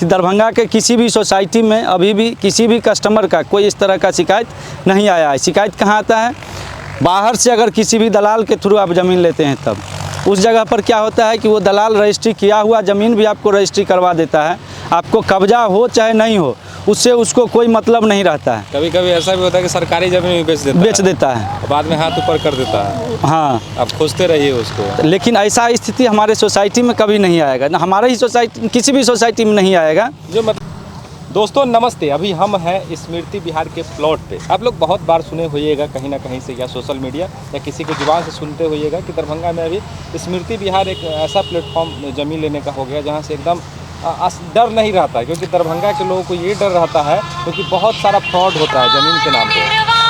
कि दरभंगा के किसी भी सोसाइटी में अभी भी किसी भी कस्टमर का कोई इस तरह का शिकायत नहीं आया है। शिकायत कहाँ आता है, बाहर से अगर किसी भी दलाल के थ्रू आप ज़मीन लेते हैं तब उस जगह पर क्या होता है कि वो दलाल रजिस्ट्री किया हुआ ज़मीन भी आपको रजिस्ट्री करवा देता है। आपको कब्जा हो चाहे नहीं हो, उससे उसको कोई मतलब नहीं रहता है। कभी कभी ऐसा भी होता है कि सरकारी ज़मीन भी बेच देता है, बाद में हाथ ऊपर कर देता है। हाँ, आप खोजते रहिए उसको। लेकिन ऐसा स्थिति हमारे सोसाइटी में कभी नहीं आएगा, ना हमारे ही सोसाइटी, किसी भी सोसाइटी में नहीं आएगा। दोस्तों नमस्ते, अभी हम हैं स्मृति विहार के प्लॉट पे। आप लोग बहुत बार सुने होइएगा कहीं ना कहीं से, या सोशल मीडिया या किसी के जुबान से सुनते होइएगा कि दरभंगा में अभी स्मृति विहार एक ऐसा प्लेटफॉर्म ज़मीन लेने का हो गया जहाँ से एकदम डर नहीं रहता है। क्योंकि दरभंगा के लोगों को ये डर रहता है क्योंकि बहुत सारा फ्रॉड होता है ज़मीन के नाम पे।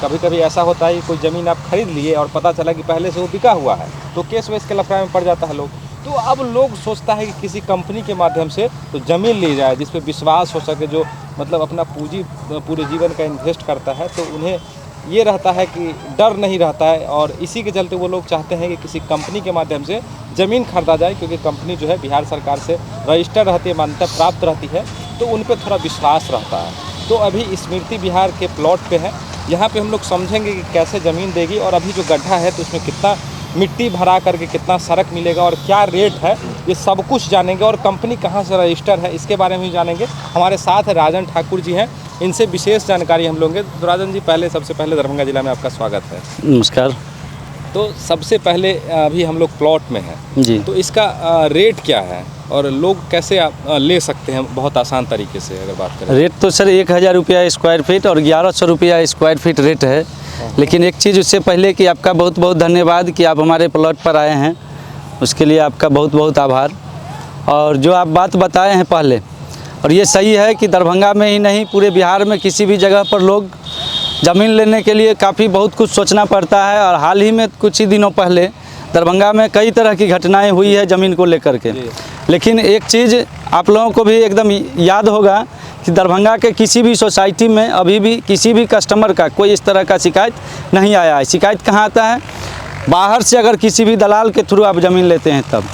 कभी कभी ऐसा होता है कि कोई ज़मीन आप खरीद लिए और पता चला कि पहले से वो बिका हुआ है, तो केस वेस के लफड़े में पड़ जाता है लोग। तो अब लोग सोचता है कि किसी कंपनी के माध्यम से तो ज़मीन ली जाए जिस पे विश्वास हो सके, जो मतलब अपना पूंजी पूरे जीवन का इन्वेस्ट करता है, तो उन्हें ये रहता है कि डर नहीं रहता है। और इसी के चलते वो लोग चाहते हैं कि किसी कंपनी के माध्यम से ज़मीन खरीदा जाए, क्योंकि कंपनी जो है बिहार सरकार से रजिस्टर रहती है, मान्यता प्राप्त रहती है, तो उन पर थोड़ा विश्वास रहता है। तो अभी स्मृति विहार के प्लॉट पे है, यहाँ पे हम लोग समझेंगे कि कैसे ज़मीन देगी और अभी जो गड्ढा है तो उसमें कितना मिट्टी भरा करके कितना सड़क मिलेगा और क्या रेट है, ये सब कुछ जानेंगे। और कंपनी कहाँ से रजिस्टर है इसके बारे में भी जानेंगे। हमारे साथ राजन ठाकुर जी हैं, इनसे विशेष जानकारी हम लोगे। तो राजन जी, सबसे पहले दरभंगा जिला में आपका स्वागत है। नमस्कार। तो सबसे पहले अभी हम लोग प्लॉट में हैं जी, तो इसका रेट क्या है और लोग कैसे ले सकते हैं बहुत आसान तरीके से अगर बात करें? रेट तो सर 1000 रुपया स्क्वायर फीट और 1100 रुपया स्क्वायर फीट रेट है। लेकिन एक चीज़ उससे पहले कि आपका बहुत बहुत धन्यवाद कि आप हमारे प्लॉट पर आए हैं, उसके लिए आपका बहुत बहुत आभार। और जो आप बात बताए हैं पहले, और ये सही है कि दरभंगा में ही नहीं पूरे बिहार में किसी भी जगह पर लोग ज़मीन लेने के लिए काफ़ी बहुत कुछ सोचना पड़ता है। और हाल ही में कुछ ही दिनों पहले दरभंगा में कई तरह की घटनाएं हुई है ज़मीन को लेकर के। लेकिन एक चीज़ आप लोगों को भी एकदम याद होगा कि दरभंगा के किसी भी सोसाइटी में अभी भी किसी भी कस्टमर का कोई इस तरह का शिकायत नहीं आया है। शिकायत कहाँ आता है, बाहर से अगर किसी भी दलाल के थ्रू आप ज़मीन लेते हैं तब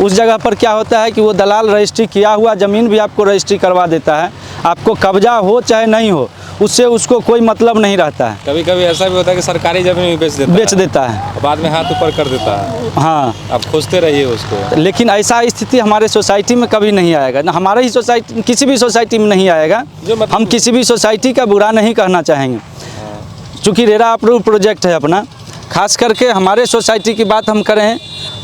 उस जगह पर क्या होता है कि वो दलाल रजिस्ट्री किया हुआ ज़मीन भी आपको रजिस्ट्री करवा देता है। आपको कब्जा हो चाहे नहीं हो, उससे उसको कोई मतलब नहीं रहता है। कभी कभी ऐसा भी होता है कि सरकारी ज़मीन भी बेच देता है, बाद में हाथ ऊपर कर देता है। हाँ, आप खोजते रहिए उसको। लेकिन ऐसा स्थिति हमारे सोसाइटी में कभी नहीं आएगा, ना हमारे ही सोसाइटी, किसी भी सोसाइटी में नहीं आएगा। हम किसी भी सोसाइटी का बुरा नहीं कहना चाहेंगे, चूँकि रेरा अप्रूव प्रोजेक्ट है अपना। खास करके हमारे सोसाइटी की बात हम करें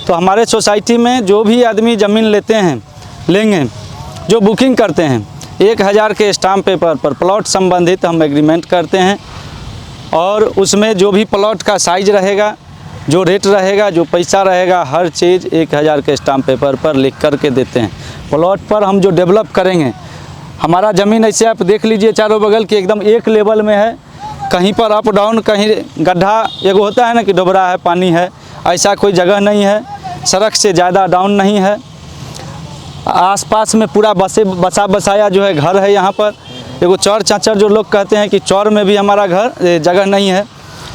तो हमारे सोसाइटी में जो भी आदमी ज़मीन लेंगे, जो बुकिंग करते हैं, 1000 के स्टाम्प पेपर पर प्लॉट संबंधित हम एग्रीमेंट करते हैं। और उसमें जो भी प्लॉट का साइज रहेगा, जो रेट रहेगा, जो पैसा रहेगा, हर चीज़ 1000 के स्टाम्प पेपर पर लिख कर के देते हैं। प्लॉट पर हम जो डेवलप करेंगे, हमारा ज़मीन ऐसे आप देख लीजिए चारों बगल की एकदम एक लेवल में है, कहीं पर अप डाउन, कहीं गड्ढा एगो होता है ना कि डोबरा है, पानी है, ऐसा कोई जगह नहीं है। सड़क से ज़्यादा डाउन नहीं है। आसपास में पूरा बसा बसाया जो है घर है। यहाँ पर एगो चौर चाचर जो लोग कहते हैं कि चौर में भी हमारा घर जगह नहीं है।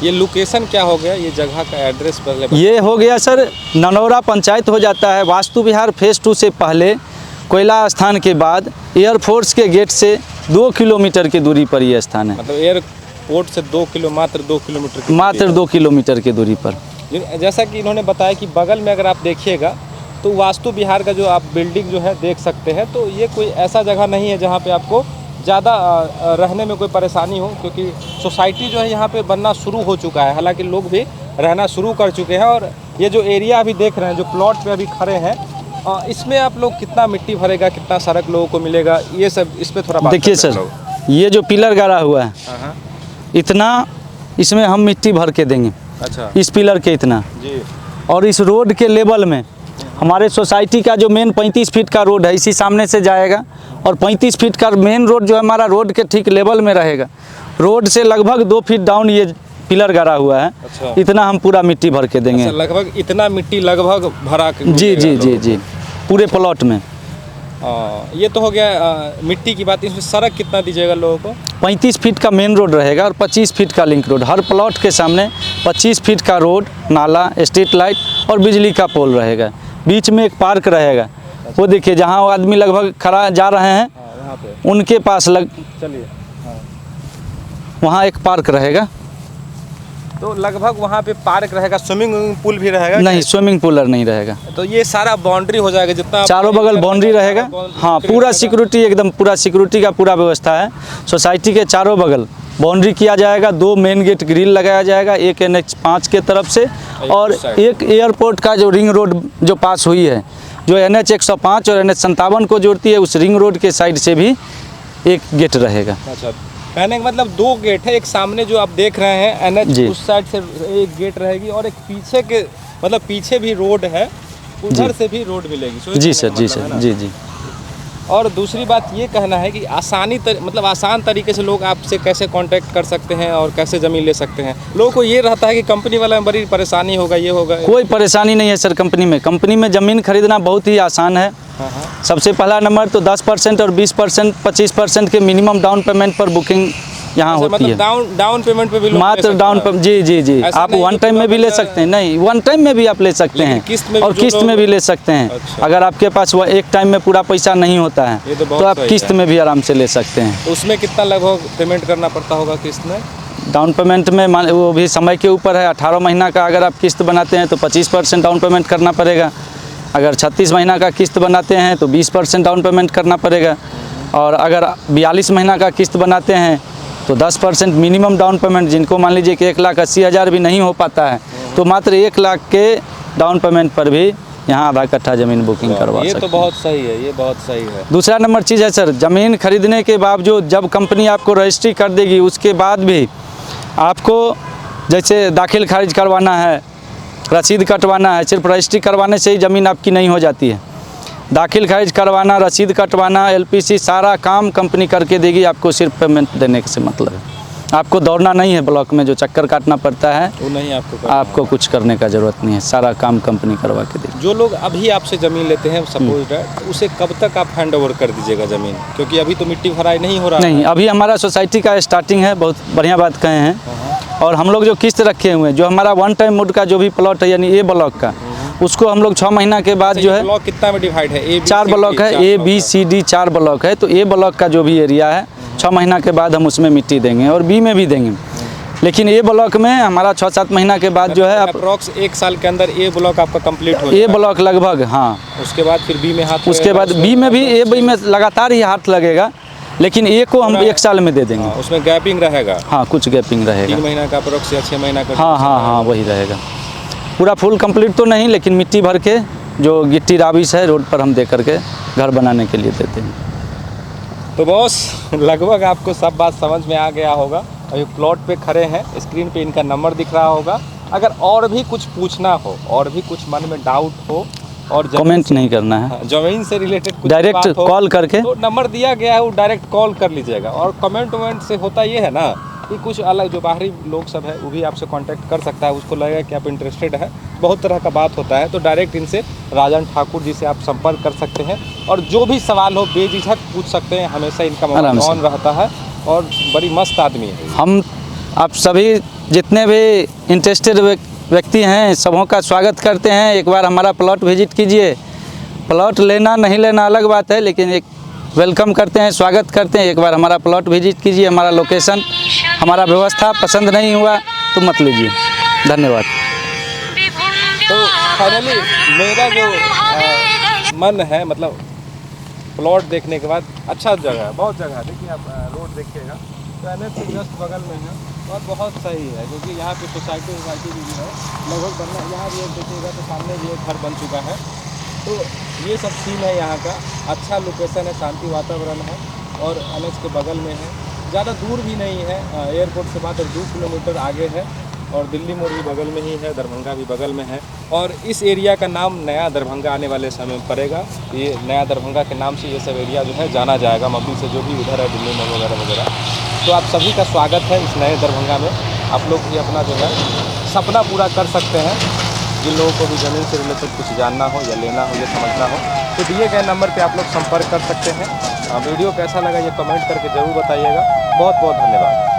ये लोकेशन क्या हो गया, ये जगह का एड्रेस पहले? ये हो गया सर ननौरा पंचायत हो जाता है। वास्तु विहार फेज़ 2 से पहले कोयला स्थान के बाद एयरफोर्स के गेट से 2 किलोमीटर की दूरी पर ये स्थान है। मतलब एयरपोर्ट से मात्र 2 किलोमीटर मात्र 2 किलोमीटर की दूरी पर। जैसा कि इन्होंने बताया कि बगल में अगर आप देखिएगा तो वास्तु विहार का जो आप बिल्डिंग जो है देख सकते हैं, तो ये कोई ऐसा जगह नहीं है जहाँ पे आपको ज़्यादा रहने में कोई परेशानी हो, क्योंकि सोसाइटी जो है यहाँ पे बनना शुरू हो चुका है। हालांकि लोग भी रहना शुरू कर चुके हैं। और ये जो एरिया अभी देख रहे हैं, जो प्लॉट पे अभी खड़े हैं, इसमें आप लोग कितना मिट्टी भरेगा, कितना सड़क लोगों को मिलेगा, ये सब इस पर थोड़ा बात देखिए सर, ये जो पिलर गाड़ा हुआ है, इतना इसमें हम मिट्टी भर के देंगे। अच्छा, इस पिलर के इतना जी। और इस रोड के लेवल में हमारे सोसाइटी का जो मेन 35 फीट का रोड है, इसी सामने से जाएगा। और 35 फीट का मेन रोड जो है हमारा रोड के ठीक लेवल में रहेगा। रोड से लगभग 2 फीट डाउन ये पिलर गाड़ा हुआ है। अच्छा। इतना हम पूरा मिट्टी भर के देंगे। अच्छा, लगभग इतना मिट्टी लगभग भरा के? जी जी जी जी, पूरे प्लॉट में। ये तो हो गया मिट्टी की बात। इसमें सड़क कितना दीजिएगा लोगों को? 35 फीट का मेन रोड रहेगा और 25 फीट का लिंक रोड। हर प्लॉट के सामने 25 फीट का रोड, नाला, स्ट्रीट लाइट और बिजली का पोल रहेगा। बीच में एक पार्क रहेगा। वो देखिए जहाँ आदमी लगभग खड़ा जा रहे हैं, यहाँ पे उनके पास चलिए, हाँ। वहाँ एक पार्क रहेगा। तो लगभग वहाँ पे पार्क रहेगा, स्विमिंग पूल भी रहेगा? नहीं, स्विमिंग पूलर नहीं रहेगा। तो ये सारा बाउंड्री हो जाएगा जितना चारों बगल बाउंड्री रहेगा। हाँ, पूरा सिक्योरिटी, एकदम पूरा सिक्योरिटी का पूरा व्यवस्था है। सोसाइटी के चारों बगल बाउंड्री किया जाएगा, 2 मेन गेट ग्रिल लगाया जाएगा, एक NH 5 के तरफ से और एक एयरपोर्ट का जो रिंग रोड जो पास हुई है, जो NH 105 और NH 57 को जोड़ती है, उस रिंग रोड के साइड से भी एक गेट रहेगा। अच्छा, कहने का मतलब 2 गेट है, एक सामने जो आप देख रहे हैं NH उस साइड से एक गेट रहेगी और एक पीछे के मतलब पीछे भी रोड है, उधर से भी रोड मिलेगी। जी सर, जी सर, जी जी। और दूसरी बात ये कहना है कि मतलब आसान तरीके से लोग आपसे कैसे कांटेक्ट कर सकते हैं और कैसे ज़मीन ले सकते हैं? लोगों को ये रहता है कि कंपनी वाला में बड़ी परेशानी होगा, ये होगा। कोई परेशानी नहीं है सर। कंपनी में ज़मीन खरीदना बहुत ही आसान है। सबसे पहला नंबर तो 10% और 20%, 25% के मिनिमम डाउन पेमेंट पर बुकिंग यहाँ होती है। डाउन पेमेंट पे भी लोग मात्र डाउन पेमेंट, जी जी जी। आप वन टाइम में भी ले सकते हैं, नहीं वन टाइम में भी आप ले सकते हैं और किस्त में भी ले सकते हैं। अगर आपके पास वो एक टाइम में पूरा पैसा नहीं होता है तो आप किस्त में भी आराम से ले सकते हैं। उसमें कितना लगभग पेमेंट करना पड़ता होगा किस्त में? डाउन पेमेंट में वो भी समय के ऊपर है। 18 महीना का अगर आप किस्त बनाते हैं तो 25% डाउन पेमेंट करना पड़ेगा। अगर 36 महीना का किस्त बनाते हैं तो 20% डाउन पेमेंट करना पड़ेगा। और अगर 42 महीना का किस्त बनाते हैं तो 10% मिनिमम डाउन पेमेंट। जिनको मान लीजिए कि 1,80,000 भी नहीं हो पाता है तो मात्र 1 लाख के डाउन पेमेंट पर भी यहाँ आधा कट्ठा ज़मीन बुकिंग करवा सकते हैं। ये तो बहुत सही है, ये बहुत सही है। दूसरा नंबर चीज़ है सर, ज़मीन खरीदने के बावजूद जब कंपनी आपको रजिस्ट्री कर देगी उसके बाद भी आपको जैसे दाखिल खारिज करवाना है, रसीद कटवाना है। सिर्फ रजिस्ट्री करवाने से ही ज़मीन आपकी नहीं हो जाती है। दाखिल खारिज करवाना, रसीद कटवाना, LPC सारा काम कंपनी करके देगी। आपको सिर्फ पेमेंट देने से मतलब है। आपको दौड़ना नहीं है ब्लॉक में, जो चक्कर काटना पड़ता है वो नहीं आपको कुछ करने का ज़रूरत नहीं है। सारा काम कंपनी करवा के देगी। जो लोग अभी आपसे ज़मीन लेते हैं सपोज तो उसे कब तक आप हैंड ओवर कर दीजिएगा ज़मीन? क्योंकि अभी तो मिट्टी भराई नहीं हो रहा है। नहीं, अभी हमारा सोसाइटी का स्टार्टिंग है। बहुत बढ़िया बात कहे हैं। और हम लोग जो किस्त रखे हुए हैं, जो हमारा वन टाइम मोड का जो भी प्लॉट है यानी A ब्लॉक का, उसको हम लोग 6 महीना के बाद जो है ब्लॉक कितना में डिवाइड है? 4 ब्लॉक है, A B C D 4 block है। तो A ब्लॉक का जो भी एरिया है 6 महीना के बाद हम उसमें मिट्टी देंगे और B में भी देंगे। लेकिन A ब्लॉक में हमारा 6-7 महीना के बाद जो है अप्रॉक्स 1 साल के अंदर A ब्लॉक आपका कंप्लीट हो जाएगा। A ब्लॉक लगभग, हाँ। उसके बाद फिर B में हाथ, उसके बाद B में भी A B में लगातार ही हाथ लगेगा। लेकिन A को हम 1 साल में दे देंगे। उसमें गैपिंग रहेगा। हाँ, कुछ गैपिंग रहेगा। 3 महीना का अप्रॉक्स या 6 महीना का। हाँ हाँ हाँ, वही रहेगा। पूरा फुल कंप्लीट तो नहीं, लेकिन मिट्टी भर के जो गिट्टी राबिश है रोड पर हम दे करके घर बनाने के लिए देते हैं। तो बॉस लगभग आपको सब बात समझ में आ गया होगा। अभी प्लॉट पे खड़े हैं, स्क्रीन पे इनका नंबर दिख रहा होगा। अगर और भी कुछ पूछना हो और भी कुछ मन में डाउट हो और कमेंट नहीं करना है, ज़मीन से रिलेटेड कुछ डायरेक्ट कॉल करके, तो नंबर दिया गया है वो डायरेक्ट कॉल कर लीजिएगा। और कमेंट से होता ये है ना कि कुछ अलग जो बाहरी लोग सब है वो भी आपसे कांटेक्ट कर सकता है। उसको लगेगा कि आप इंटरेस्टेड है, बहुत तरह का बात होता है। तो डायरेक्ट इनसे राजन ठाकुर जी से आप संपर्क कर सकते हैं और जो भी सवाल हो बेझिझक पूछ सकते हैं। हमेशा इनका मोबाइल ऑन रहता है और बड़ी मस्त आदमी है। हम आप सभी जितने भी इंटरेस्टेड व्यक्ति हैं सबों का स्वागत करते हैं। एक बार हमारा प्लॉट विजिट कीजिए। प्लॉट लेना नहीं लेना अलग बात है, लेकिन एक वेलकम करते हैं, स्वागत करते हैं। एक बार हमारा प्लॉट विजिट कीजिए। हमारा लोकेशन, हमारा व्यवस्था पसंद नहीं हुआ तो मत लीजिए। धन्यवाद। तो फाइनली मेरा जो मन है, मतलब प्लॉट देखने के बाद अच्छा जगह है, बहुत जगह है। देखिए आप रोड देखिएगा तो NH से जस्ट बगल में है और बहुत सही है क्योंकि यहाँ पे सोसाइटी भी है लगभग बनना। यहाँ भी एक देखिएगा तो सामने भी एक घर बन चुका है। तो ये सब सीन है यहाँ का। अच्छा लोकेशन है, शांति वातावरण है और NH के बगल में है। ज़्यादा दूर भी नहीं है, एयरपोर्ट से मात्र 2 किलोमीटर आगे है और दिल्ली मोड़ भी बगल में ही है, दरभंगा भी बगल में है। और इस एरिया का नाम नया दरभंगा आने वाले समय में पड़ेगा। ये नया दरभंगा के नाम से ये सब एरिया जो है जाना जाएगा, मम्मी से जो भी उधर है दिल्ली मोड़ वगैरह वगैरह। तो आप सभी का स्वागत है इस नए दरभंगा में। आप लोग भी अपना जो है सपना पूरा कर सकते हैं। जिन लोगों को भी ज़मीन से रिलेटेड कुछ जानना हो या लेना हो या समझना हो तो दिए गए नंबर पे आप लोग संपर्क कर सकते हैं। वीडियो कैसा लगा ये कमेंट करके ज़रूर बताइएगा। बहुत बहुत धन्यवाद।